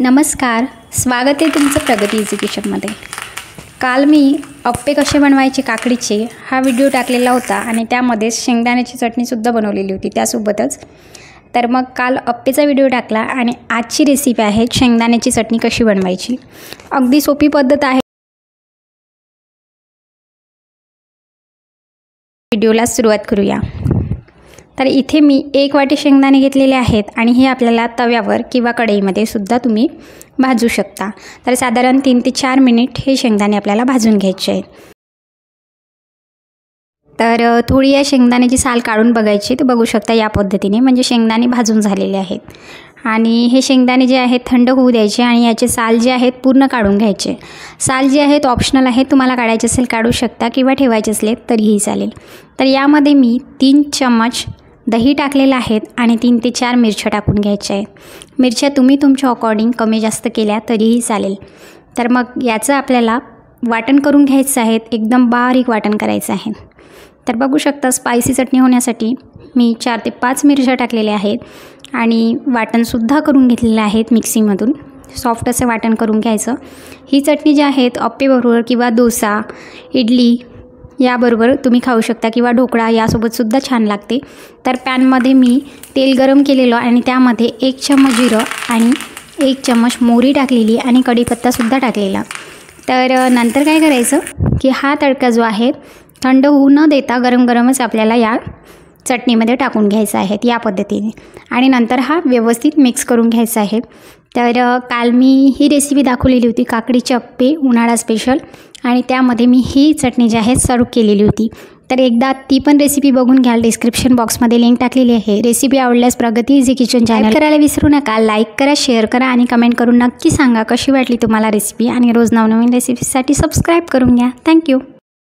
नमस्कार, स्वागत आहे तुमचं प्रगती एज्युकेशनमध्ये। काल मी अप्पे कसे बनवायचे काकडीचे हा व्हिडिओ टाकलेला होता आणि त्यामध्ये शेंगदाण्याची चटणीसुद्धा बनवलेली होती त्यासोबतच। तर मग काल अप्पेचा व्हिडिओ टाकला आणि आजची रेसिपी आहे शेंगदाण्याची चटणी कशी बनवायची। अगदी सोपी पद्धत आहे। व्हिडिओला सुरुवात करूया। तर इथे मी 1 वाटी शेंगदाणे घेतलेले आहेत आणि हे आपल्याला तव्यावर किंवा कढईमध्ये सुद्धा तुम्ही भाजू शकता। तर साधारण 3 ते 4 मिनिट हे शेंगदाणे आपल्याला भाजून घ्यायचे आहेत। तर थोडी या शेंगदाण्याची साल काढून बघायची, तर बघू शकता या पद्धतीने म्हणजे शेंगदाणे भाजून झालेले आहेत। आणि हे शेंगदाणे जे आहेत थंड होऊ द्यायचे आणि याचे साल जे आहेत पूर्ण काढून घ्यायचे। साल जे आहेत ऑप्शनल आहे, तुम्हाला काढायचे असेल काढू शकता किंवा ठेवायचे असले तरीही चालेल। तर यामध्ये मी 3 चम्मच दही टाकलेलं आहेत आणि 3 ते 4 मिरच्या टाकून घ्यायच्या आहेत। मिरच्या तुम्ही तुमच्या अकॉर्डिंग कमी जास्त केल्या तरीही चालेल। तर मग याचं आपल्याला वाटण करून घ्यायचं आहे, एकदम बारीक वाटण करायचं आहे। तर बघू शकता स्पायसी चटणी होण्यासाठी मी 4 ते 5 मिरच्या टाकलेल्या आहेत आणि वाटणसुद्धा करून घेतलेलं आहेत मिक्सीमधून। सॉफ्ट असं वाटण करून घ्यायचं। ही चटणी जी आहेत अप्पेबरोबर किंवा डोसा, इडली याबरोबर तुम्ही खाऊ शकता किंवा ढोकळा यासोबतसुद्धा छान लागते। तर पॅनमध्ये मी तेल गरम केलेलं आणि त्यामध्ये 1 चम्मच जिरं आणि 1 चम्मच मोहरी टाकलेली आणि कढीपत्तासुद्धा टाकलेला। तर नंतर काय करायचं की हा तडका जो आहे थंड होऊ न देता गरम गरमच आपल्याला या चटणीमध्ये टाकून घ्यायचं आहे या पद्धतीने आणि नंतर हा व्यवस्थित मिक्स करून घ्यायचा आहे। तर काल मी ही रेसिपी दाखवलेली होती काकडीचे अप्पे उन्हाळा स्पेशल आणि त्यामध्ये मी ही चटणी जी आहे सर्व केलेली होती। तर एकदा ती पण रेसिपी बघून घ्याल, डिस्क्रिप्शन बॉक्समध्ये लिंक टाकलेली आहे। रेसिपी आवडल्यास प्रगती इझी किचन चॅनल करायला विसरू नका। लाईक करा, शेअर करा आणि कमेंट करून नक्की सांगा कशी वाटली तुम्हाला रेसिपी आणि रोज नवनवीन रेसिपीसाठी सबस्क्राईब करून घ्या। थँक्यू।